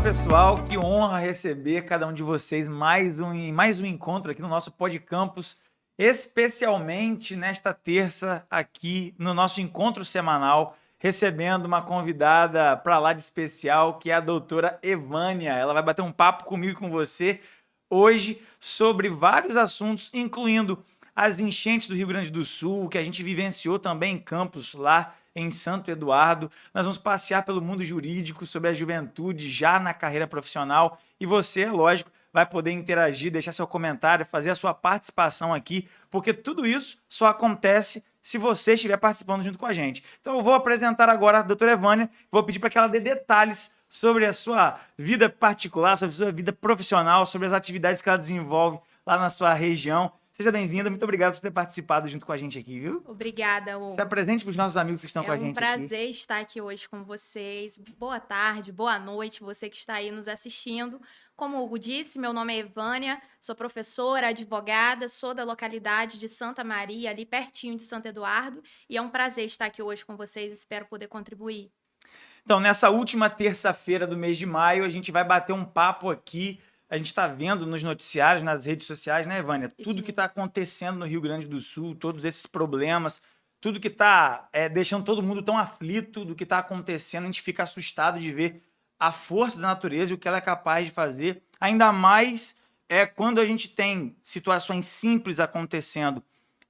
pessoal, que honra receber cada um de vocês mais um encontro aqui no nosso Podcampus, especialmente nesta terça aqui no nosso encontro semanal, recebendo uma convidada para lá de especial, que é a doutora Evânia. Ela vai bater um papo comigo e com você hoje sobre vários assuntos, incluindo as enchentes do Rio Grande do Sul, que a gente vivenciou também em campus lá em Santo Eduardo. Nós vamos passear pelo mundo jurídico, sobre a juventude já na carreira profissional. E você, lógico, vai poder interagir, deixar seu comentário, fazer a sua participação aqui, porque tudo isso só acontece se você estiver participando junto com a gente. Então eu vou apresentar agora a doutora Evânia, vou pedir para que ela dê detalhes sobre a sua vida particular, sobre a sua vida profissional, sobre as atividades que ela desenvolve lá na sua região. Seja bem-vinda, muito obrigado por ter participado junto com a gente aqui, viu? Obrigada, Hugo. Se apresente para os nossos amigos que estão com a gente aqui. É um prazer estar aqui hoje com vocês. Boa tarde, boa noite, você que está aí nos assistindo. Como o Hugo disse, meu nome é Evânia, sou professora, advogada, sou da localidade de Santa Maria, ali pertinho de Santo Eduardo, e é um prazer estar aqui hoje com vocês, espero poder contribuir. Então, nessa última terça-feira do mês de maio, a gente vai bater um papo aqui. A gente está vendo nos noticiários, nas redes sociais, né, Evânia? Tudo que está acontecendo no Rio Grande do Sul, todos esses problemas, tudo que está deixando todo mundo tão aflito do que está acontecendo. A gente fica assustado de ver a força da natureza e o que ela é capaz de fazer. Ainda mais quando a gente tem situações simples acontecendo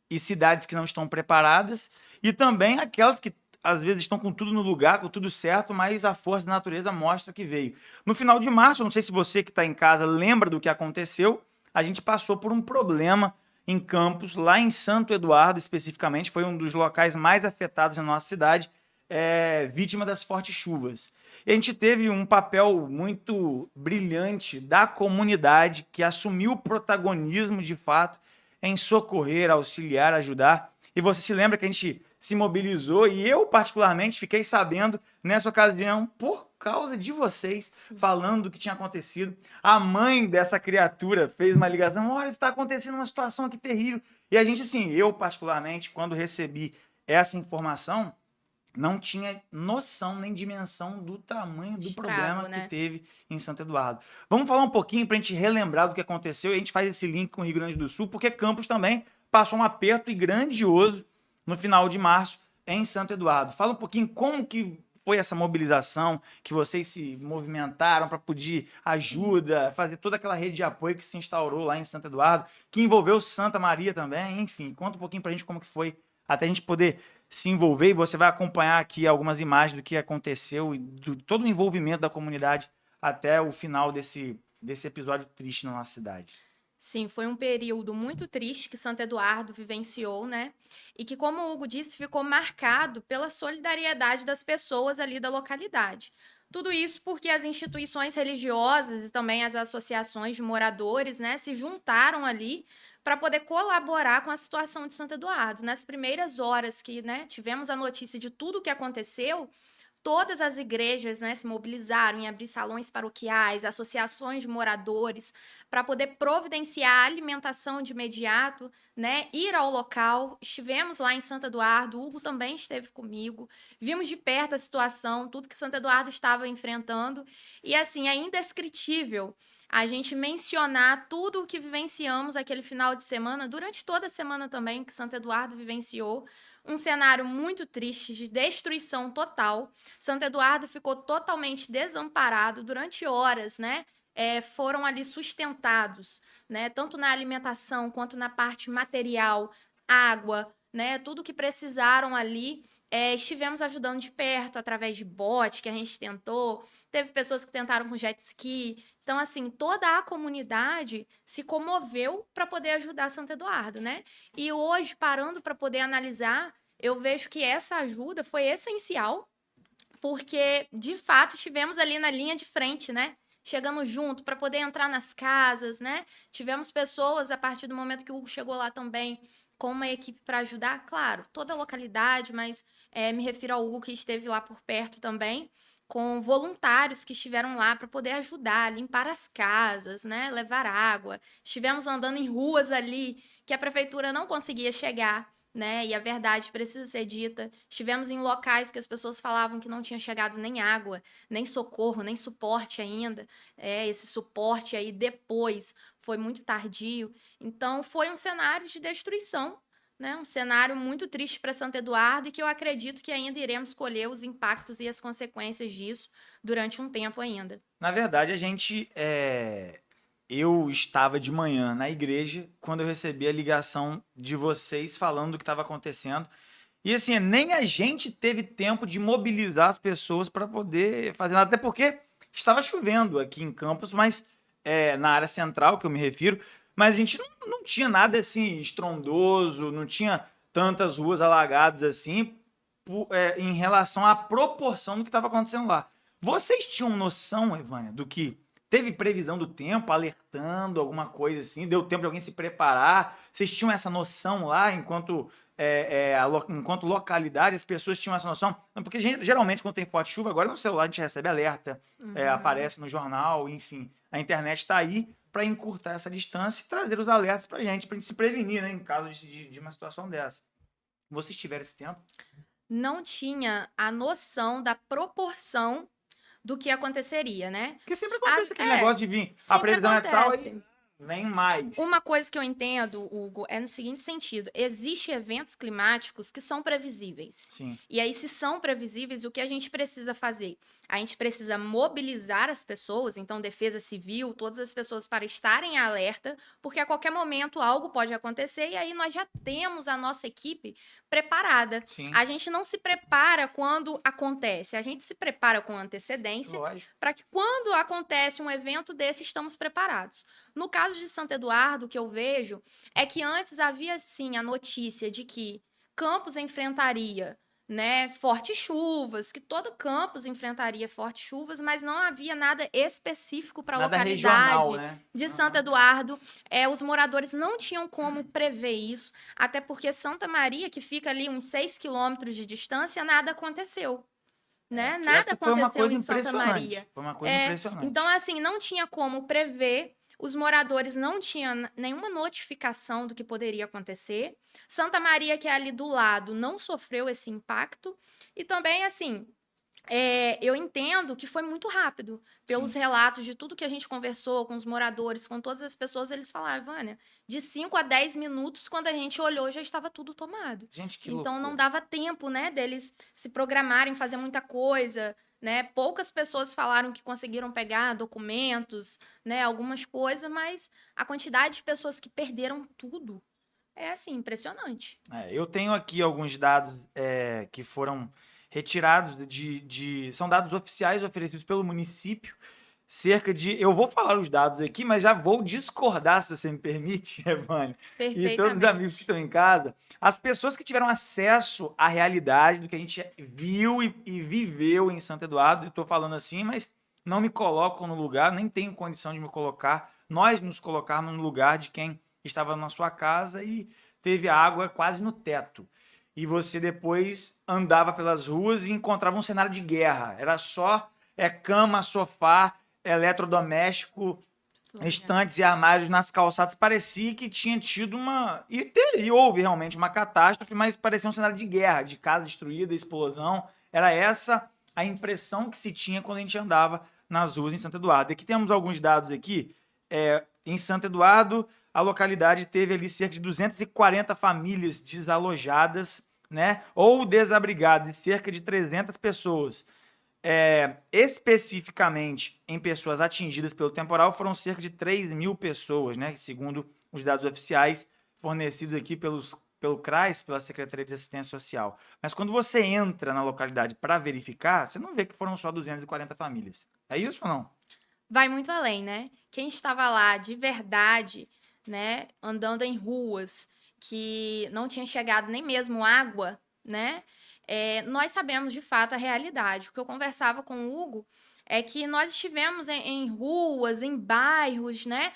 e cidades que não estão preparadas, e também aquelas que às vezes estão com tudo no lugar, com tudo certo, mas a força da natureza mostra que veio. No final de março, não sei se você que está em casa lembra do que aconteceu, a gente passou por um problema em Campos, lá em Santo Eduardo especificamente, foi um dos locais mais afetados na nossa cidade, vítima das fortes chuvas. E a gente teve um papel muito brilhante da comunidade, que assumiu o protagonismo de fato em socorrer, auxiliar, ajudar. E você se lembra que a gente se mobilizou e eu, particularmente, fiquei sabendo nessa ocasião por causa de vocês. Sim. Falando do que tinha acontecido. A mãe dessa criatura fez uma ligação: olha, está acontecendo uma situação aqui terrível. E a gente, assim, eu, particularmente, quando recebi essa informação, não tinha noção nem dimensão do tamanho do problema que teve em Santo Eduardo. Vamos falar um pouquinho para a gente relembrar do que aconteceu e a gente faz esse link com o Rio Grande do Sul, porque Campos também passou um aperto e grandioso no final de março em Santo Eduardo. Fala um pouquinho como que foi essa mobilização, que vocês se movimentaram para pedir ajuda, fazer toda aquela rede de apoio que se instaurou lá em Santo Eduardo, que envolveu Santa Maria também, enfim. Conta um pouquinho para a gente como que foi, até a gente poder se envolver, e você vai acompanhar aqui algumas imagens do que aconteceu e do todo o envolvimento da comunidade até o final desse episódio triste na nossa cidade. Sim, foi um período muito triste que Santo Eduardo vivenciou, né? E que, como o Hugo disse, ficou marcado pela solidariedade das pessoas ali da localidade. Tudo isso porque as instituições religiosas e também as associações de moradores, né, se juntaram ali para poder colaborar com a situação de Santo Eduardo. Nas primeiras horas que, né, tivemos a notícia de tudo o que aconteceu, todas as igrejas, né, se mobilizaram em abrir salões paroquiais, associações de moradores, para poder providenciar a alimentação de imediato, né, ir ao local. Estivemos lá em Santo Eduardo, o Hugo também esteve comigo, vimos de perto a situação, tudo que Santo Eduardo estava enfrentando, e assim, é indescritível a gente mencionar tudo o que vivenciamos aquele final de semana, durante toda a semana também, que Santo Eduardo vivenciou, um cenário muito triste de destruição total. Santo Eduardo ficou totalmente desamparado durante horas, né? Foram ali sustentados, né? Tanto na alimentação quanto na parte material, água, né? Tudo que precisaram ali. Estivemos ajudando de perto através de bote que a gente tentou. Teve pessoas que tentaram com jet ski. Então, assim, toda a comunidade se comoveu para poder ajudar Santo Eduardo, né? E hoje, parando para poder analisar, eu vejo que essa ajuda foi essencial, porque, de fato, estivemos ali na linha de frente, né? Chegamos junto para poder entrar nas casas, né? Tivemos pessoas, a partir do momento que o Hugo chegou lá também, com uma equipe para ajudar, claro, toda a localidade, mas me refiro ao Hugo que esteve lá por perto também, com voluntários que estiveram lá para poder ajudar, limpar as casas, né, levar água. Estivemos andando em ruas ali que a prefeitura não conseguia chegar, né? E a verdade precisa ser dita. Estivemos em locais que as pessoas falavam que não tinha chegado nem água, nem socorro, nem suporte ainda. Esse suporte aí depois foi muito tardio. Então, foi um cenário de destruição, né? Um cenário muito triste para Santo Eduardo e que eu acredito que ainda iremos colher os impactos e as consequências disso durante um tempo ainda. Na verdade, eu estava de manhã na igreja quando eu recebi a ligação de vocês falando do que estava acontecendo. E assim, nem a gente teve tempo de mobilizar as pessoas para poder fazer nada, até porque estava chovendo aqui em Campos, mas na área central que eu me refiro, mas a gente não tinha nada assim estrondoso, não tinha tantas ruas alagadas assim, em relação à proporção do que estava acontecendo lá. Vocês tinham noção, Evânia, do que teve previsão do tempo, alertando alguma coisa assim? Deu tempo de alguém se preparar? Vocês tinham essa noção lá, enquanto localidade, as pessoas tinham essa noção? Porque geralmente, quando tem forte chuva, agora no celular a gente recebe alerta, aparece no jornal, enfim. A internet está aí para encurtar essa distância e trazer os alertas para a gente se prevenir, né, em caso de uma situação dessa. Vocês tiveram esse tempo? Não tinha a noção da proporção do que aconteceria, né? Porque sempre acontece aquele negócio de vir, a previsão acontece. é tal e vem mais. Uma coisa que eu entendo, Hugo, é no seguinte sentido: existem eventos climáticos que são previsíveis. Sim. E aí, se são previsíveis, o que a gente precisa fazer? A gente precisa mobilizar as pessoas, então Defesa Civil, todas as pessoas para estarem em alerta, porque a qualquer momento algo pode acontecer e aí nós já temos a nossa equipe preparada. Sim. A gente não se prepara quando acontece, a gente se prepara com antecedência para que quando acontece um evento desse, estamos preparados. No caso de Santo Eduardo, o que eu vejo é que antes havia, sim, a notícia de que Campos enfrentaria, né, fortes chuvas, que todo Campos enfrentaria fortes chuvas, mas não havia nada específico para a localidade regional, né? de Santo Eduardo. Os moradores não tinham como prever isso, até porque Santa Maria, que fica ali uns 6 quilômetros de distância, nada aconteceu. Né? Nada aconteceu em Santa Maria. Foi uma coisa impressionante. Então, assim, não tinha como prever. Os moradores não tinham nenhuma notificação do que poderia acontecer. Santa Maria, que é ali do lado, não sofreu esse impacto. E também, assim, eu entendo que foi muito rápido. Pelos relatos de tudo que a gente conversou com os moradores, com todas as pessoas, eles falaram, Vânia, de 5 a 10 minutos, quando a gente olhou, já estava tudo tomado. Gente, que então, loucura. não dava tempo, né, deles se programarem, fazer muita coisa, né? Poucas pessoas falaram que conseguiram pegar documentos, né, algumas coisas, mas a quantidade de pessoas que perderam tudo é, assim, impressionante. Eu tenho aqui alguns dados que foram retirados são dados oficiais oferecidos pelo município. Eu vou falar os dados aqui, mas já vou discordar, se você me permite, Evânia. E todos os amigos que estão em casa. As pessoas que tiveram acesso à realidade do que a gente viu e viveu em Santo Eduardo, eu estou falando assim, mas não me colocam no lugar, nem tenho condição de me colocar, nós nos colocarmos no lugar de quem estava na sua casa e teve água quase no teto. E você depois andava pelas ruas e encontrava um cenário de guerra. Era só cama, sofá, eletrodoméstico, estantes e armários nas calçadas. Parecia que tinha tido e houve realmente uma catástrofe, mas parecia um cenário de guerra, de casa destruída, explosão. Era essa a impressão que se tinha quando a gente andava nas ruas em Santo Eduardo. E aqui temos alguns dados aqui. Em Santo Eduardo, a localidade teve ali cerca de 240 famílias desalojadas, né, ou desabrigadas, e cerca de 300 pessoas. Especificamente em pessoas atingidas pelo temporal, foram cerca de 3.000 pessoas, né, segundo os dados oficiais fornecidos aqui pelo CRAS, pela Secretaria de Assistência Social. Mas quando você entra na localidade para verificar, você não vê que foram só 240 famílias. É isso ou não? Vai muito além, né? Quem estava lá de verdade, né, andando em ruas que não tinha chegado nem mesmo água, né? Nós sabemos de fato a realidade. O que eu conversava com o Hugo é que nós estivemos em ruas, em bairros, né?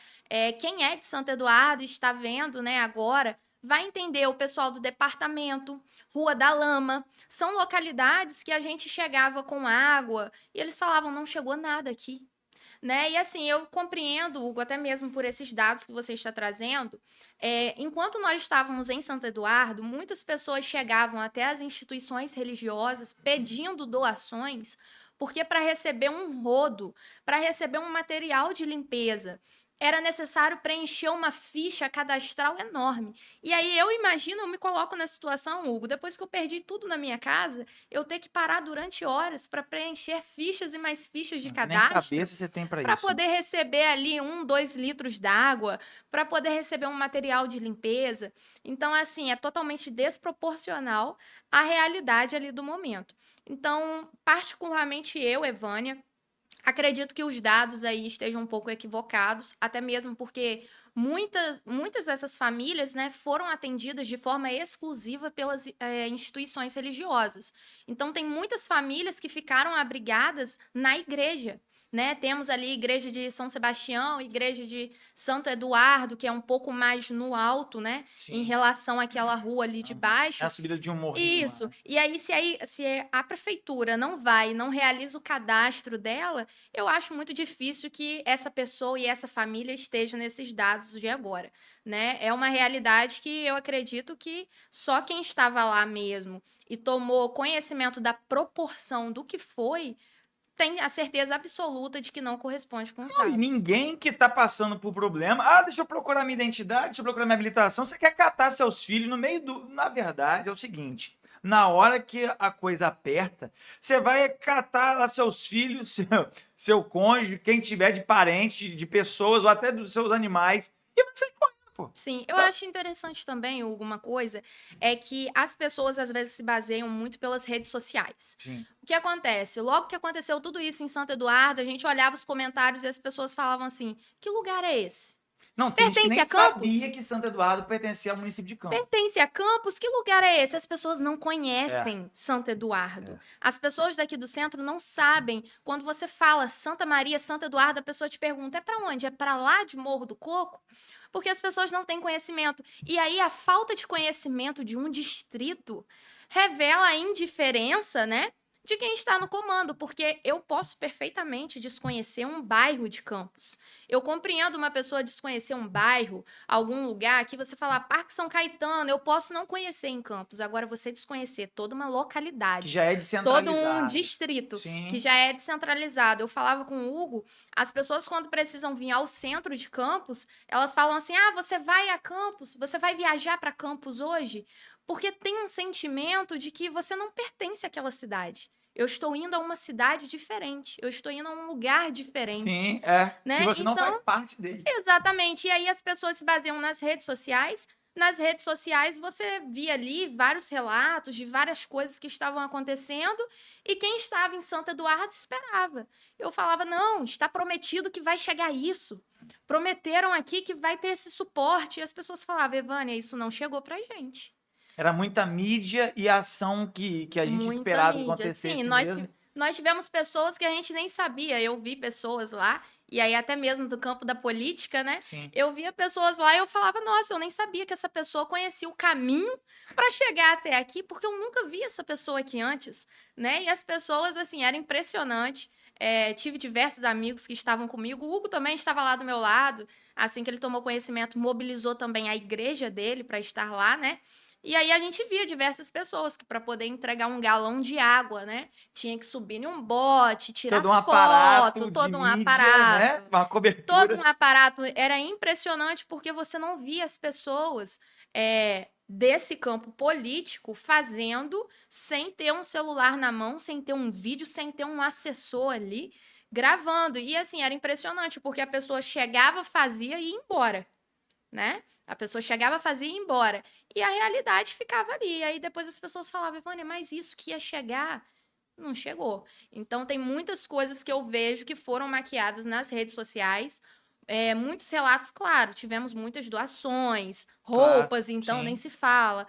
Quem é de Santo Eduardo está vendo, né, agora, vai entender. O pessoal do departamento, Rua da Lama, são localidades que a gente chegava com água e eles falavam, não chegou nada aqui. né? E assim, eu compreendo, Hugo, até mesmo por esses dados que você está trazendo. Enquanto nós estávamos em Santo Eduardo, muitas pessoas chegavam até as instituições religiosas pedindo doações, porque para receber um rodo, para receber um material de limpeza, era necessário preencher uma ficha cadastral enorme. E aí eu imagino, eu me coloco na situação, Hugo, depois que eu perdi tudo na minha casa, eu ter que parar durante horas para preencher fichas e mais fichas de Nem cadastro cabeça você tem para para isso. poder receber ali 2 litros d'água, para poder receber um material de limpeza. Então, assim, é totalmente desproporcional à realidade ali do momento. Então, particularmente eu, Evânia, acredito que os dados aí estejam um pouco equivocados, até mesmo porque muitas dessas famílias, né, foram atendidas de forma exclusiva pelas instituições religiosas. Então, tem muitas famílias que ficaram abrigadas na igreja. Né? Temos ali a igreja de São Sebastião, igreja de Santo Eduardo, que é um pouco mais no alto, né? Em Sim. relação àquela rua ali de baixo. É a subida de um morrinho. Isso. E aí, se a prefeitura não vai, não realiza o cadastro dela, eu acho muito difícil que essa pessoa e essa família estejam nesses dados de agora, né? É uma realidade que eu acredito que só quem estava lá mesmo e tomou conhecimento da proporção do que foi, tem a certeza absoluta de que não corresponde com os Não, e dados. ninguém que tá passando por problema. Deixa eu procurar minha identidade, deixa eu procurar minha habilitação. Você quer catar seus filhos no meio do. Na verdade, é o seguinte: na hora que a coisa aperta, você vai catar lá seus filhos, seu cônjuge, quem tiver de parente, de pessoas ou até dos seus animais, e vai sair correndo, pô. Sim, eu acho interessante também, Hugo, uma coisa, é que as pessoas às vezes se baseiam muito pelas redes sociais. Sim. O que acontece? Logo que aconteceu tudo isso em Santo Eduardo, a gente olhava os comentários e as pessoas falavam assim: que lugar é esse? Não, tem gente que Pertence nem a Campos? sabia que Santo Eduardo pertencia ao município de Campos. Pertence a Campos? Que lugar é esse? As pessoas não É. conhecem Santo Eduardo. As pessoas daqui do centro não sabem. Quando você fala Santa Maria, Santo Eduardo, a pessoa te pergunta: é para onde? É para lá de Morro do Coco? Porque as pessoas não têm conhecimento. E aí a falta de conhecimento de um distrito revela a indiferença, né, de quem está no comando, porque eu posso perfeitamente desconhecer um bairro de Campos. Eu compreendo uma pessoa desconhecer um bairro, algum lugar que você falar Parque São Caetano, eu posso não conhecer em Campos. Agora você desconhecer toda uma Que localidade, já é todo descentralizado. um distrito Sim. que já é descentralizado. Eu falava com o Hugo, as pessoas quando precisam vir ao centro de Campos, elas falam assim: você vai a Campos? Você vai viajar para Campos hoje? Porque tem um sentimento de que você não pertence àquela cidade. Eu estou indo a uma cidade diferente. Eu estou indo a um lugar diferente. Sim, né? Que você não Então, faz parte dele. Exatamente. E aí as pessoas se baseiam nas redes sociais. Nas redes sociais você via ali vários relatos de várias coisas que estavam acontecendo e quem estava em Santo Eduardo esperava. Eu falava: não, está prometido que vai chegar isso. Prometeram aqui que vai ter esse suporte. E as pessoas falavam: Evânia, isso não chegou pra gente. Era muita mídia e ação que a gente Muita esperava que mídia. acontecesse Sim, mesmo. nós tivemos pessoas que a gente nem sabia. Eu vi pessoas lá, e aí até mesmo do campo da política, né? Sim. Eu via pessoas lá e eu falava: nossa, eu nem sabia que essa pessoa conhecia o caminho para chegar até aqui, porque eu nunca vi essa pessoa aqui antes, né? E as pessoas, assim, era impressionante. Tive diversos amigos que estavam comigo. O Hugo também estava lá do meu lado. Assim que ele tomou conhecimento, mobilizou também a igreja dele para estar lá, né? E aí a gente via diversas pessoas que para poder entregar um galão de água, né, tinha que subir em um bote, tirar Todo um aparato foto, de todo um mídia, aparato. né? Uma cobertura. Todo um aparato. Era impressionante porque você não via as pessoas desse campo político fazendo sem ter um celular na mão, sem ter um vídeo, sem ter um assessor ali gravando. E assim, era impressionante porque a pessoa chegava, fazia e ia embora, né? A pessoa chegava, fazia e ia embora. E a realidade ficava ali. E aí depois as pessoas falavam: Ivânia, mas isso que ia chegar não chegou. Então tem muitas coisas que eu vejo que foram maquiadas nas redes sociais. Muitos relatos, claro, tivemos muitas doações, roupas, Claro, então sim. nem se fala.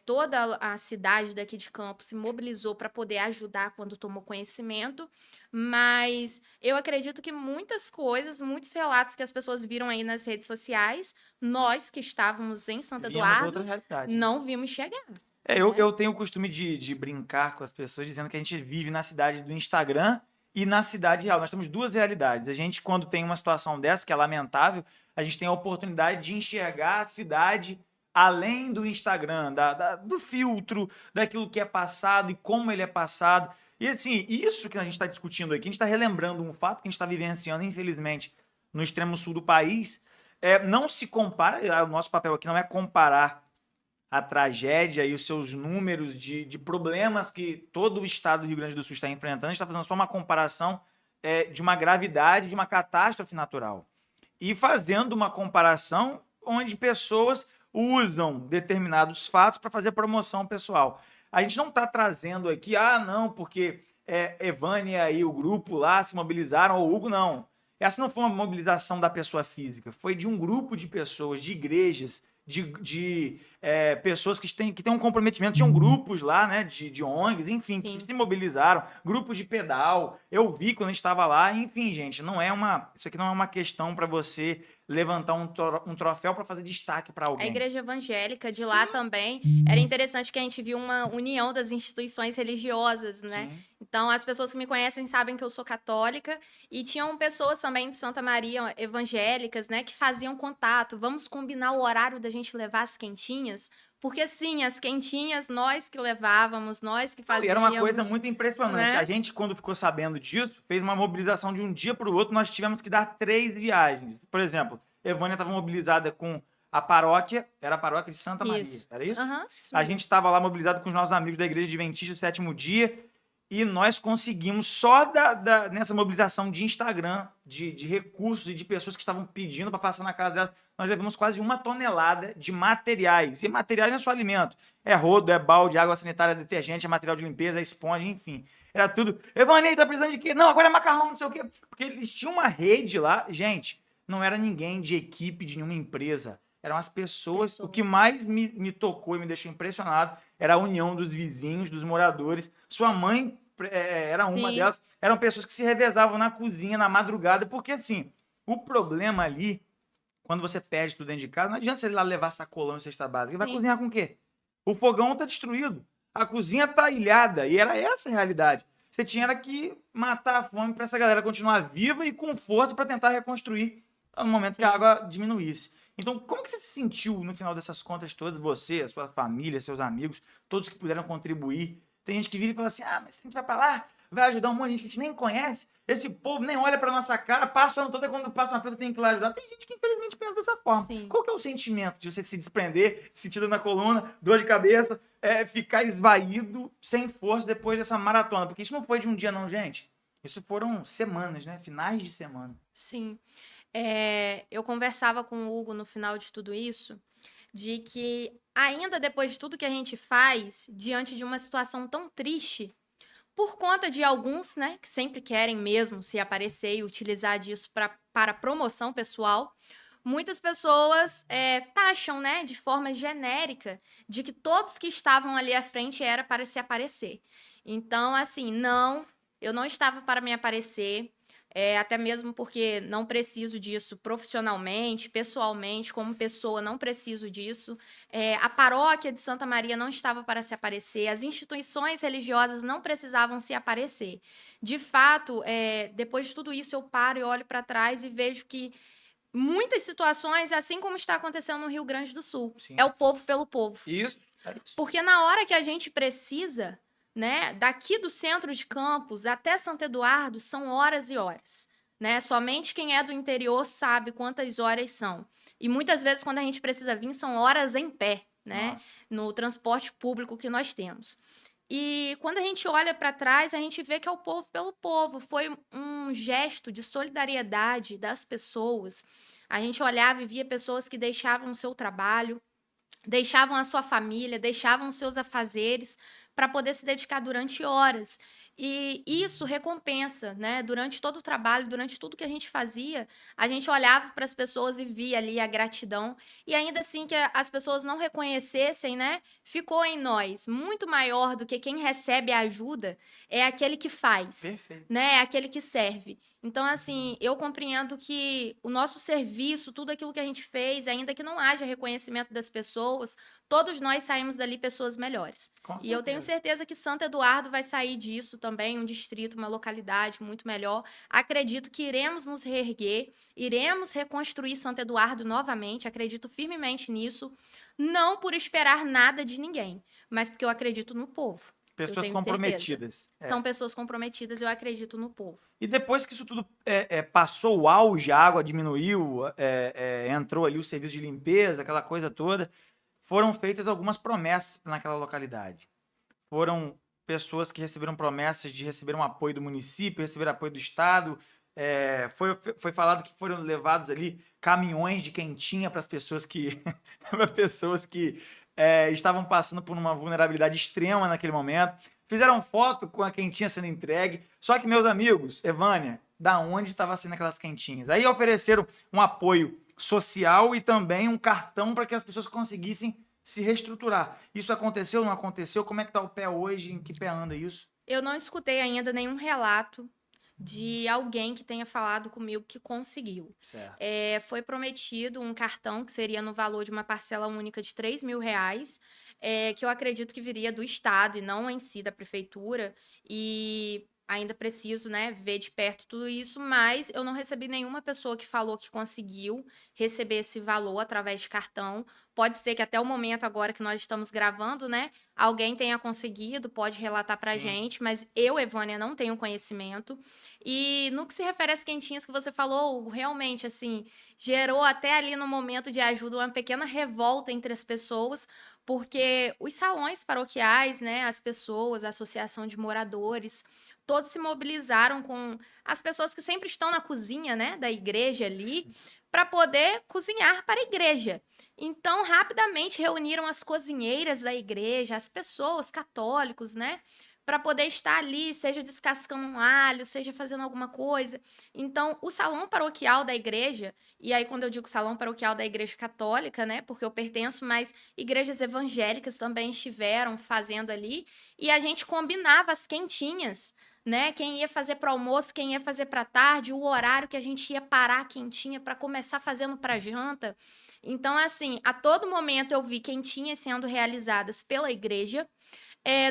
Toda a cidade daqui de Campos se mobilizou para poder ajudar quando tomou conhecimento, mas eu acredito que muitas coisas, muitos relatos que as pessoas viram aí nas redes sociais, nós que estávamos em Santo Víamos outra Eduardo, realidade. não vimos chegar. Eu tenho o costume de brincar com as pessoas dizendo que a gente vive na cidade do Instagram e na cidade real. Nós temos duas realidades. A gente, quando tem uma situação dessa, que é lamentável, a gente tem a oportunidade de enxergar a cidade além do Instagram, do filtro, daquilo que é passado e como ele é passado. E assim, isso que a gente está discutindo aqui, a gente está relembrando um fato que a gente está vivenciando, infelizmente, no extremo sul do país. Não se compara, o nosso papel aqui não é comparar a tragédia e os seus números de problemas que todo o estado do Rio Grande do Sul está enfrentando. A gente está fazendo só uma comparação de uma gravidade, de uma catástrofe natural. E fazendo uma comparação onde pessoas usam determinados fatos para fazer promoção pessoal. A gente não está trazendo aqui, não, porque Evânia e o grupo lá se mobilizaram, ou o Hugo, não. Essa não foi uma mobilização da pessoa física, foi de um grupo de pessoas, de igrejas, de pessoas que têm um comprometimento. Tinham grupos lá, né, de ONGs, enfim, Sim. que se mobilizaram, grupos de pedal. Eu vi quando a gente estava lá, enfim, gente, isso aqui não é uma questão para você levantar um troféu para fazer destaque para A alguém. igreja evangélica de lá também, era interessante que a gente viu uma união das instituições religiosas, né? Sim. Então, as pessoas que me conhecem sabem que eu sou católica e tinham pessoas também de Santa Maria evangélicas, né, que faziam contato. Vamos combinar o horário da gente levar as quentinhas? Porque sim, as quentinhas nós que levávamos, nós que E fazíamos. era uma coisa muito impressionante. né? A gente, quando ficou sabendo disso, fez uma mobilização de um dia para o outro. Nós tivemos que dar 3 viagens. Por exemplo, Evânia estava mobilizada com a paróquia, era a paróquia de Santa Maria, Isso. era isso? Aham, isso A mesmo. gente estava lá mobilizado com os nossos amigos da Igreja Adventista do Sétimo Dia e nós conseguimos, só nessa mobilização de Instagram, de recursos e de pessoas que estavam pedindo para passar na casa delas, nós levamos quase 1 tonelada de materiais. E materiais não é só alimento, é rodo, é balde, água sanitária, detergente, é material de limpeza, é esponja, enfim. Era tudo. Evânia, tá precisando de quê? Não, agora é macarrão, não sei o quê. Porque eles tinham uma rede lá, gente, não era ninguém de equipe de nenhuma empresa. Eram as pessoas. O que mais me tocou e me deixou impressionado era a união dos vizinhos, dos moradores. Sua mãe era uma Sim. delas. Eram pessoas que se revezavam na cozinha, na madrugada, porque assim, o problema ali, quando você perde tudo dentro de casa, não adianta você ir lá levar sacolão e cesta básica. Ele vai Sim. cozinhar com o quê? O fogão está destruído. A cozinha está ilhada. E era essa a realidade. Você tinha que matar a fome para essa galera continuar viva e com força para tentar reconstruir no momento Sim. que a água diminuísse. Então, como que você se sentiu no final dessas contas todas? Você, a sua família, seus amigos, todos que puderam contribuir. Tem gente que vira e fala assim, mas a gente vai para lá, vai ajudar um monte de gente que a gente nem conhece. Esse povo nem olha para nossa cara, passa o ano todo, e quando passa uma coisa tem que ir lá ajudar. Tem gente que infelizmente pensa dessa forma. Sim. Qual que é o sentimento de você se desprender, sentido na coluna, dor de cabeça, ficar esvaído, sem força depois dessa maratona? Porque isso não foi de um dia não, gente. Isso foram semanas, né? Finais de semana. Sim. Eu conversava com o Hugo no final de tudo isso, de que ainda depois de tudo que a gente faz, diante de uma situação tão triste, por conta de alguns, né, que sempre querem mesmo se aparecer e utilizar disso para promoção pessoal, muitas pessoas taxam, né, de forma genérica, de que todos que estavam ali à frente era para se aparecer. Então, assim, não, eu não estava para me aparecer. Até mesmo porque não preciso disso profissionalmente, pessoalmente, como pessoa, não preciso disso. A paróquia de Santa Maria não estava para se aparecer, as instituições religiosas não precisavam se aparecer. De fato, depois de tudo isso, eu paro e olho para trás e vejo que muitas situações, assim como está acontecendo no Rio Grande do Sul, Sim. é o povo pelo povo. Isso. Porque na hora que a gente precisa, né, daqui do centro de Campos até Santo Eduardo são horas e horas, né? Somente quem é do interior sabe quantas horas são. E muitas vezes quando a gente precisa vir são horas em pé, né? Nossa. No transporte público que nós temos. E quando a gente olha para trás, a gente vê que é o povo pelo povo. Foi um gesto de solidariedade das pessoas. A gente olhava e via pessoas que deixavam o seu trabalho, deixavam a sua família, deixavam os seus afazeres para poder se dedicar durante horas. E isso recompensa, né? Durante todo o trabalho, durante tudo que a gente fazia, a gente olhava para as pessoas e via ali a gratidão. E ainda assim que as pessoas não reconhecessem, né? Ficou em nós. Muito maior do que quem recebe a ajuda é aquele que faz. Perfeito. Né? É aquele que serve. Então, assim, eu compreendo que o nosso serviço, tudo aquilo que a gente fez, ainda que não haja reconhecimento das pessoas, todos nós saímos dali pessoas melhores. Com E eu tenho certeza. certeza que Santo Eduardo vai sair disso também, um distrito, uma localidade muito melhor. Acredito que iremos nos reerguer, iremos reconstruir Santo Eduardo novamente, acredito firmemente nisso, não por esperar nada de ninguém, mas porque eu acredito no povo. Eu Pessoas tenho comprometidas. certeza. São pessoas comprometidas, eu acredito no povo. E depois que isso tudo passou o auge, a água diminuiu, entrou ali o serviço de limpeza, aquela coisa toda, foram feitas algumas promessas naquela localidade. Foram pessoas que receberam promessas de receber um apoio do município, receber apoio do Estado. Foi falado que foram levados ali caminhões de quentinha para as pessoas que, para pessoas que estavam passando por uma vulnerabilidade extrema naquele momento. Fizeram foto com a quentinha sendo entregue. Só que, meus amigos, Evânia, da onde estava sendo aquelas quentinhas? Aí ofereceram um apoio social e também um cartão para que as pessoas conseguissem se reestruturar. Isso aconteceu, não aconteceu? Como é que tá o pé hoje? Em que pé anda isso? Eu não escutei ainda nenhum relato de alguém que tenha falado comigo que conseguiu. Certo. Foi prometido um cartão que seria no valor de uma parcela única de R$ 3.000, que eu acredito que viria do Estado e não em si da Prefeitura. E ainda preciso, né, ver de perto tudo isso, mas eu não recebi nenhuma pessoa que falou que conseguiu receber esse valor através de cartão. Pode ser que até o momento agora que nós estamos gravando, né, alguém tenha conseguido, pode relatar pra Sim. gente, mas eu, Evânia, não tenho conhecimento. E no que se refere às quentinhas que você falou, realmente, assim, gerou até ali no momento de ajuda uma pequena revolta entre as pessoas, porque os salões paroquiais, né, as pessoas, a associação de moradores, todos se mobilizaram com as pessoas que sempre estão na cozinha, né, da igreja ali, para poder cozinhar para a igreja. Então, rapidamente reuniram as cozinheiras da igreja, as pessoas, católicos, né, para poder estar ali, seja descascando um alho, seja fazendo alguma coisa. Então, o salão paroquial da igreja, e aí quando eu digo salão paroquial da igreja católica, né, porque eu pertenço, mas igrejas evangélicas também estiveram fazendo ali, e a gente combinava as quentinhas, né? Quem ia fazer para almoço, quem ia fazer para tarde, o horário que a gente ia parar a quentinha para começar fazendo para janta. Então, assim, a todo momento eu vi quentinhas sendo realizadas pela igreja.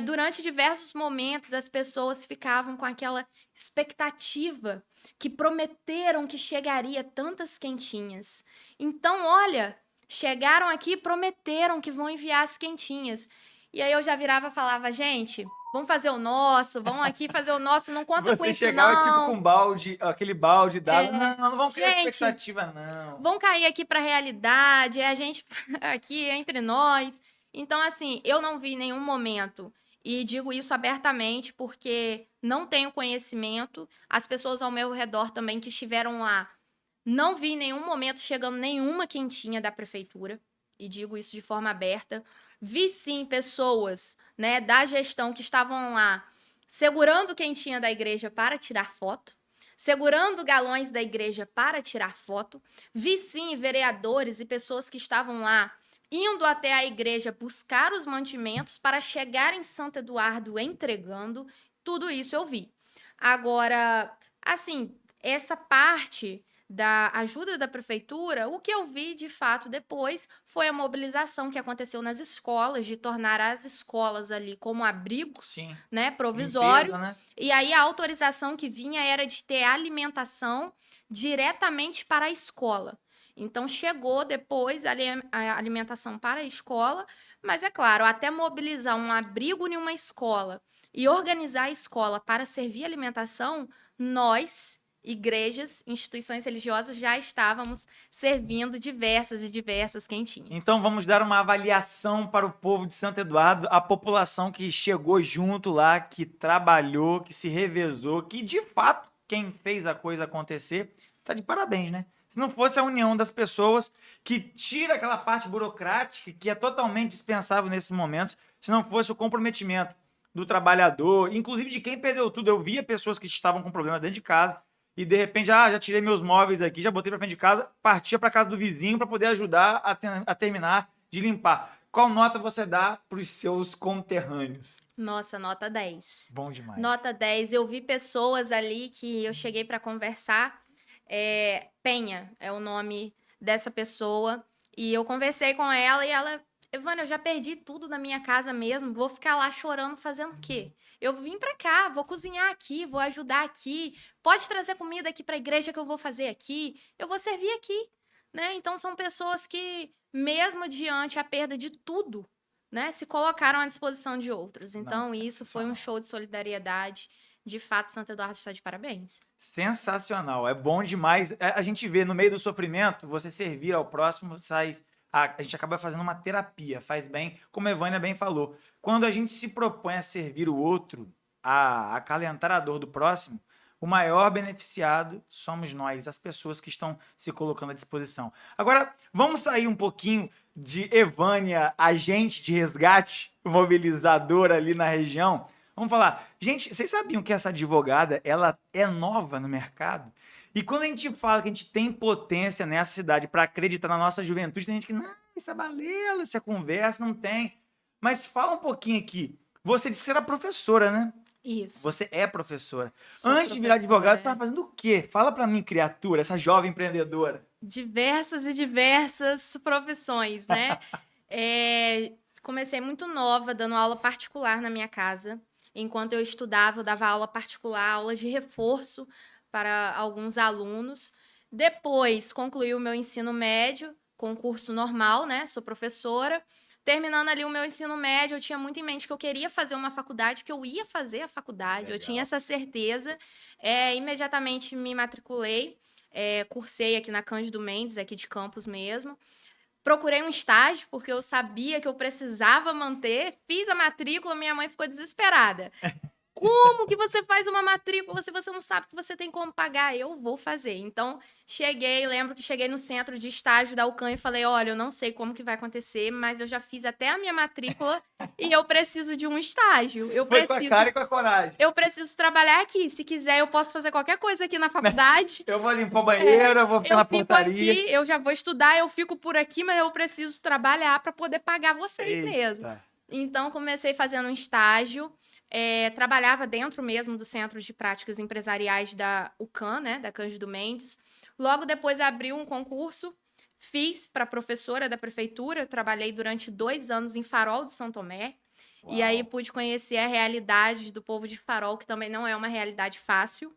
Durante diversos momentos, as pessoas ficavam com aquela expectativa que prometeram que chegaria tantas quentinhas. Então, olha, chegaram aqui e prometeram que vão enviar as quentinhas. E aí eu já virava e falava, gente, vamos fazer o nosso, vamos aqui fazer o nosso, não conta com Você isso chegava tipo com não. um balde, aquele balde d'água. Não vamos criar Gente, expectativa, não. vão cair aqui para a realidade, é a gente aqui entre nós. Então, assim, eu não vi nenhum momento, e digo isso abertamente porque não tenho conhecimento, as pessoas ao meu redor também que estiveram lá, não vi em nenhum momento chegando nenhuma quentinha da prefeitura, e digo isso de forma aberta. Vi sim pessoas, né, da gestão que estavam lá segurando quentinha da igreja para tirar foto, segurando galões da igreja para tirar foto. Vi sim vereadores e pessoas que estavam lá indo até a igreja buscar os mantimentos para chegar em Santo Eduardo entregando. Tudo isso eu vi. Agora, assim, essa parte da ajuda da prefeitura, o que eu vi de fato depois foi a mobilização que aconteceu nas escolas, de tornar as escolas ali como abrigos, Sim. né, provisórios. Limpeza, né? E aí a autorização que vinha era de ter alimentação diretamente para a escola. Então chegou depois a alimentação para a escola, mas é claro, até mobilizar um abrigo em uma escola e organizar a escola para servir alimentação, nós, igrejas, instituições religiosas, já estávamos servindo diversas e diversas quentinhas. Então vamos dar uma avaliação para o povo de Santo Eduardo, a população que chegou junto lá, que trabalhou, que se revezou, que de fato quem fez a coisa acontecer tá de parabéns, né? Se não fosse a união das pessoas que tira aquela parte burocrática que é totalmente dispensável nesses momentos, se não fosse o comprometimento do trabalhador, inclusive de quem perdeu tudo. Eu via pessoas que estavam com problemas dentro de casa e de repente, já tirei meus móveis aqui, já botei para frente de casa, partia para casa do vizinho para poder ajudar a terminar de limpar. Qual nota você dá para os seus conterrâneos? Nossa, nota 10. Bom demais. Nota 10. Eu vi pessoas ali que eu cheguei para conversar. Penha é o nome dessa pessoa. E eu conversei com ela e ela Evana, eu já perdi tudo na minha casa mesmo, vou ficar lá chorando fazendo o quê? Eu vim pra cá, vou cozinhar aqui, vou ajudar aqui, pode trazer comida aqui pra igreja que eu vou fazer aqui, eu vou servir aqui, né? Então são pessoas que, mesmo diante a perda de tudo, né, se colocaram à disposição de outros. Então Nossa, isso foi um show de solidariedade. De fato, Santo Eduardo está de parabéns. sensacional, é bom demais. A gente vê no meio do sofrimento, você servir ao próximo, sai. A gente acaba fazendo uma terapia, faz bem, como a Evânia bem falou. Quando a gente se propõe a servir o outro, a acalentar a dor do próximo, o maior beneficiado somos nós, as pessoas que estão se colocando à disposição. Agora, vamos sair um pouquinho de Evânia, agente de resgate, mobilizadora ali na região. Vamos falar, gente, vocês sabiam que essa advogada, ela é nova no mercado? E quando a gente fala que a gente tem potência nessa cidade para acreditar na nossa juventude, tem gente que, não, isso é balela, isso é conversa, não tem. Mas fala um pouquinho aqui. Você disse que você era professora, né? Isso. Você é professora. Sou Antes de virar advogada, você estava professora. fazendo o quê? Fala para mim, criatura, essa jovem empreendedora. Diversas e diversas profissões, né? Comecei muito nova, dando aula particular na minha casa. Enquanto eu estudava, eu dava aula particular, aula de reforço para alguns alunos. Depois, concluí o meu ensino médio, com curso normal, né? Sou professora. Terminando ali o meu ensino médio, eu tinha muito em mente que eu queria fazer uma faculdade, que eu ia fazer a faculdade, eu tinha essa certeza. Imediatamente me matriculei, cursei aqui na Cândido Mendes, aqui de Campos mesmo. Procurei um estágio, porque eu sabia que eu precisava manter. Fiz a matrícula, minha mãe ficou desesperada. Como que você faz uma matrícula se você não sabe que você tem como pagar? Eu vou fazer. Então, lembro que cheguei no centro de estágio da UCAM e falei, olha, eu não sei como que vai acontecer, mas eu já fiz até a minha matrícula e eu preciso de um estágio. Foi com a cara e com a coragem. Eu preciso trabalhar aqui. Se quiser, eu posso fazer qualquer coisa aqui na faculdade. Eu vou limpar o banheiro, eu vou ficar na portaria. Aqui, eu já vou estudar, eu fico por aqui, mas eu preciso trabalhar para poder pagar vocês mesmo. Então, comecei fazendo um estágio, trabalhava dentro mesmo do Centro de Práticas Empresariais da UCAM, né, da Cândido Mendes. Logo depois, abriu um concurso, fiz para professora da prefeitura, trabalhei durante 2 anos em Farol de São Tomé. Uau. E aí, pude conhecer a realidade do povo de Farol, que também não é uma realidade fácil.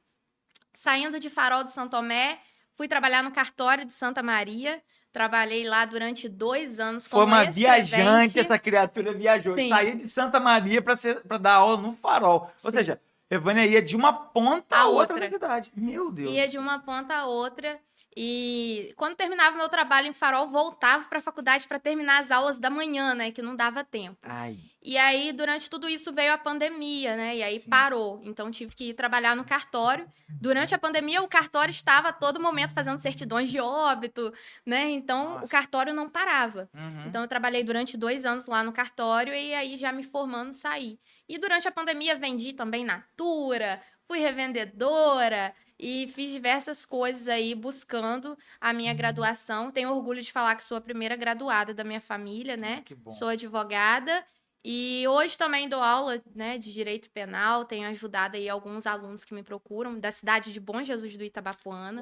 Saindo de Farol de São Tomé, fui trabalhar no cartório de Santa Maria. Trabalhei lá durante 2 anos como Foi uma escrevente. viajante, essa criatura viajou. Sim. Saía de Santa Maria para dar aula no Farol. Sim. Ou seja, Evânia ia de uma ponta a outra da cidade. Meu Deus. Ia de uma ponta a outra. E quando terminava meu trabalho em Farol, voltava para a faculdade para terminar as aulas da manhã, né? Que não dava tempo. Ai. E aí, durante tudo isso, veio a pandemia, né? E aí, sim, parou. Então, tive que ir trabalhar no cartório. Durante a pandemia, o cartório estava a todo momento fazendo certidões de óbito, né? Então, nossa, o cartório não parava. Uhum. Então, eu trabalhei durante 2 anos lá no cartório e aí, já me formando, saí. E durante a pandemia, vendi também Natura, fui revendedora e fiz diversas coisas aí buscando a minha graduação. Tenho orgulho de falar que sou a primeira graduada da minha família, né? Que bom. Sou advogada. E hoje também dou aula, né, de direito penal, tenho ajudado aí alguns alunos que me procuram, da cidade de Bom Jesus do Itabapoana,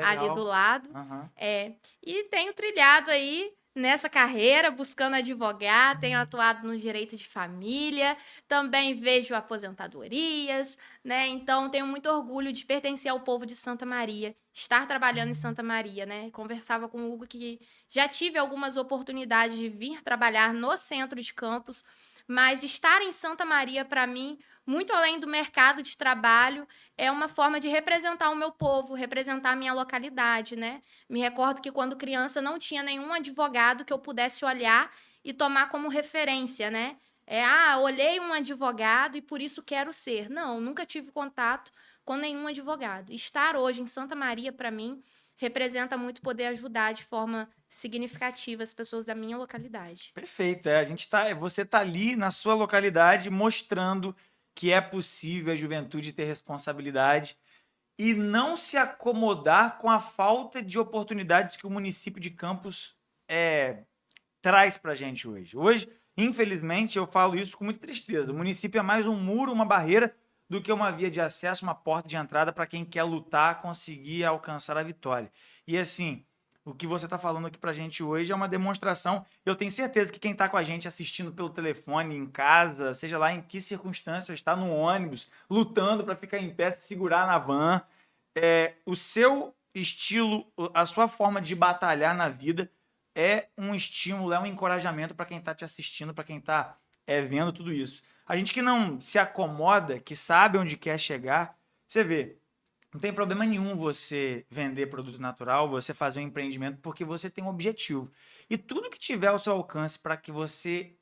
ali do lado. Uhum. E tenho trilhado aí nessa carreira, buscando advogar, tenho atuado no direito de família, também vejo aposentadorias, né? Então, tenho muito orgulho de pertencer ao povo de Santa Maria, estar trabalhando em Santa Maria, né? Conversava com o Hugo que já tive algumas oportunidades de vir trabalhar no centro de Campos, mas estar em Santa Maria, para mim, muito além do mercado de trabalho, é uma forma de representar o meu povo, representar a minha localidade, né? Me recordo que quando criança não tinha nenhum advogado que eu pudesse olhar e tomar como referência, né? Olhei um advogado e por isso quero ser. Não, nunca tive contato com nenhum advogado. Estar hoje em Santa Maria, para mim, representa muito poder ajudar de forma significativa as pessoas da minha localidade. Perfeito. Você tá ali na sua localidade mostrando que é possível a juventude ter responsabilidade e não se acomodar com a falta de oportunidades que o município de Campos traz para a gente hoje. Hoje, infelizmente, eu falo isso com muita tristeza. O município é mais um muro, uma barreira, do que uma via de acesso, uma porta de entrada para quem quer lutar, conseguir alcançar a vitória. E assim, O que você está falando aqui para a gente hoje é uma demonstração. Eu tenho certeza que quem está com a gente assistindo pelo telefone, em casa, seja lá em que circunstâncias, está no ônibus, lutando para ficar em pé, se segurar na van, o seu estilo, a sua forma de batalhar na vida é um estímulo, é um encorajamento para quem está te assistindo, para quem está vendo tudo isso. A gente que não se acomoda, que sabe onde quer chegar, você vê, não tem problema nenhum você vender produto natural, você fazer um empreendimento, porque você tem um objetivo. E tudo que tiver ao seu alcance para que você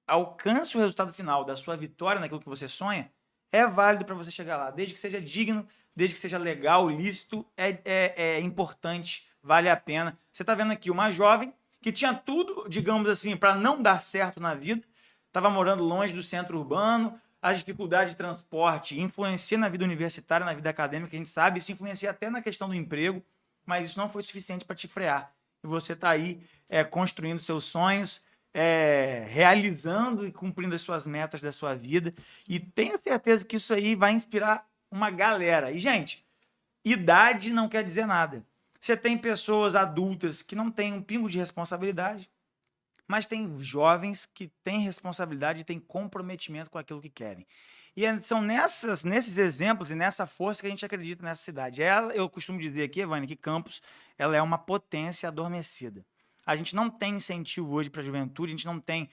alcance o resultado final da sua vitória naquilo que você sonha, é válido para você chegar lá. Desde que seja digno, desde que seja legal, lícito, é importante, vale a pena. Você está vendo aqui uma jovem que tinha tudo, digamos assim, para não dar certo na vida, estava morando longe do centro urbano, as dificuldades de transporte influenciam na vida universitária, na vida acadêmica, a gente sabe, isso influencia até na questão do emprego, mas isso não foi suficiente para te frear. E você está aí construindo seus sonhos, realizando e cumprindo as suas metas da sua vida. E tenho certeza que isso aí vai inspirar uma galera. E, gente, idade não quer dizer nada. Você tem pessoas adultas que não têm um pingo de responsabilidade, mas tem jovens que têm responsabilidade e têm comprometimento com aquilo que querem. E são nesses exemplos e nessa força que a gente acredita nessa cidade. Eu costumo dizer aqui, Evânia, que Campos ela é uma potência adormecida. A gente não tem incentivo hoje para a juventude, a gente não tem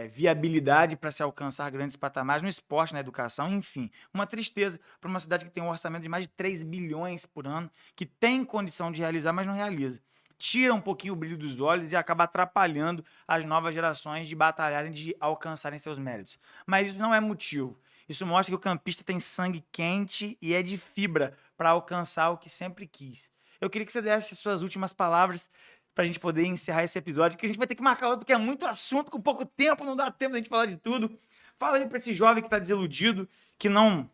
viabilidade para se alcançar grandes patamares no esporte, na educação, enfim. Uma tristeza para uma cidade que tem um orçamento de mais de 3 bilhões por ano, que tem condição de realizar, mas não realiza. Tira um pouquinho o brilho dos olhos e acaba atrapalhando as novas gerações de batalharem, de alcançarem seus méritos. Mas isso não é motivo. Isso mostra que o campista tem sangue quente e é de fibra para alcançar o que sempre quis. Eu queria que você desse as suas últimas palavras para a gente poder encerrar esse episódio, que a gente vai ter que marcar outro, porque é muito assunto, com pouco tempo, não dá tempo da gente falar de tudo. Fala aí para esse jovem que está desiludido, que não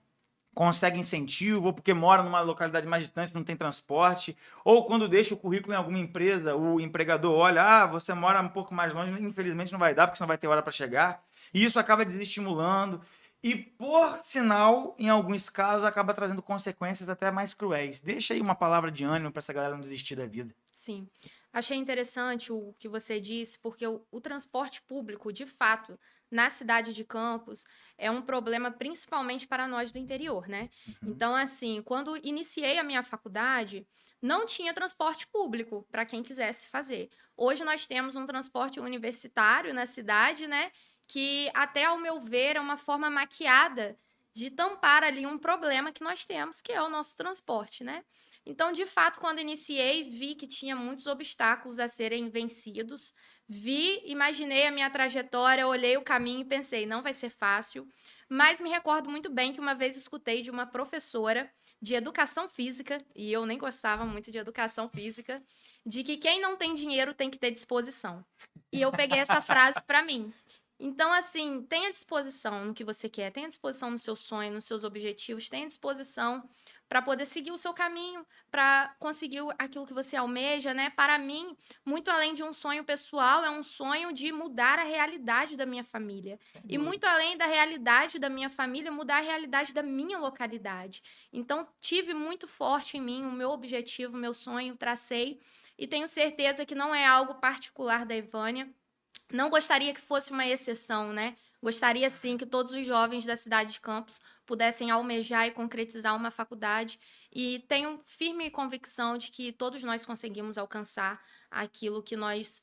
consegue incentivo, ou porque mora numa localidade mais distante, não tem transporte, ou quando deixa o currículo em alguma empresa, o empregador olha, você mora um pouco mais longe, infelizmente não vai dar, porque você não vai ter hora para chegar, e isso acaba desestimulando, e por sinal, em alguns casos, acaba trazendo consequências até mais cruéis. Deixa aí uma palavra de ânimo para essa galera não desistir da vida. Sim. Achei interessante o que você disse, porque o transporte público, de fato, na cidade de Campos, é um problema principalmente para nós do interior, né? Então, assim, quando iniciei a minha faculdade, não tinha transporte público para quem quisesse fazer. Hoje nós temos um transporte universitário na cidade, né? Que, até ao meu ver, é uma forma maquiada de tampar ali um problema que nós temos, que é o nosso transporte, né? Então, de fato, quando iniciei, vi que tinha muitos obstáculos a serem vencidos. Imaginei a minha trajetória, olhei o caminho e pensei, não vai ser fácil. Mas me recordo muito bem que uma vez escutei de uma professora de educação física, e eu nem gostava muito de educação física, de que quem não tem dinheiro tem que ter disposição. E eu peguei essa frase para mim. Então, assim, tenha disposição no que você quer, tenha disposição no seu sonho, nos seus objetivos, tenha disposição para poder seguir o seu caminho, para conseguir aquilo que você almeja, né? Para mim, muito além de um sonho pessoal, é um sonho de mudar a realidade da minha família. E muito além da realidade da minha família, mudar a realidade da minha localidade. Então, tive muito forte em mim o meu objetivo, o meu sonho, tracei, e tenho certeza que não é algo particular da Evânia. Não gostaria que fosse uma exceção, né? Gostaria, sim, que todos os jovens da cidade de Campos pudessem almejar e concretizar uma faculdade. E tenho firme convicção de que todos nós conseguimos alcançar aquilo que nós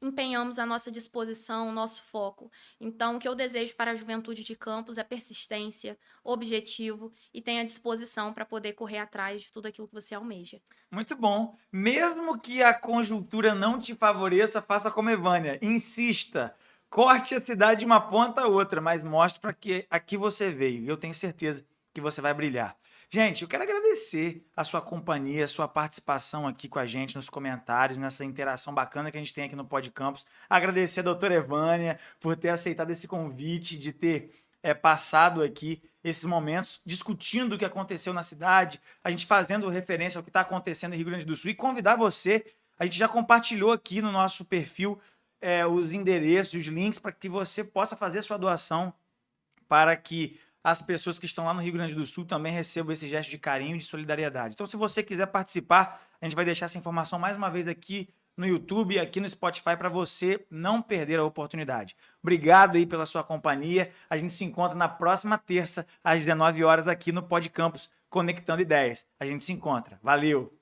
empenhamos a nossa disposição, o nosso foco. Então, o que eu desejo para a juventude de Campos é persistência, objetivo e tenha disposição para poder correr atrás de tudo aquilo que você almeja. Muito bom. Mesmo que a conjuntura não te favoreça, faça como Evânia. Insista. Corte a cidade de uma ponta a outra, mas mostre para que aqui você veio. E eu tenho certeza que você vai brilhar. Gente, eu quero agradecer a sua companhia, a sua participação aqui com a gente nos comentários, nessa interação bacana que a gente tem aqui no Pod Campus. Agradecer a doutora Evânia por ter aceitado esse convite, de ter passado aqui esses momentos discutindo o que aconteceu na cidade, a gente fazendo referência ao que está acontecendo em Rio Grande do Sul e convidar você, a gente já compartilhou aqui no nosso perfil os endereços, os links para que você possa fazer sua doação para que as pessoas que estão lá no Rio Grande do Sul também recebam esse gesto de carinho e de solidariedade. Então, se você quiser participar, A gente vai deixar essa informação mais uma vez aqui no YouTube e aqui no Spotify para você não perder a oportunidade. Obrigado aí pela sua companhia. A gente se encontra na próxima terça, às 19 horas, aqui no Pod Campus, Conectando Ideias. A gente se encontra. Valeu!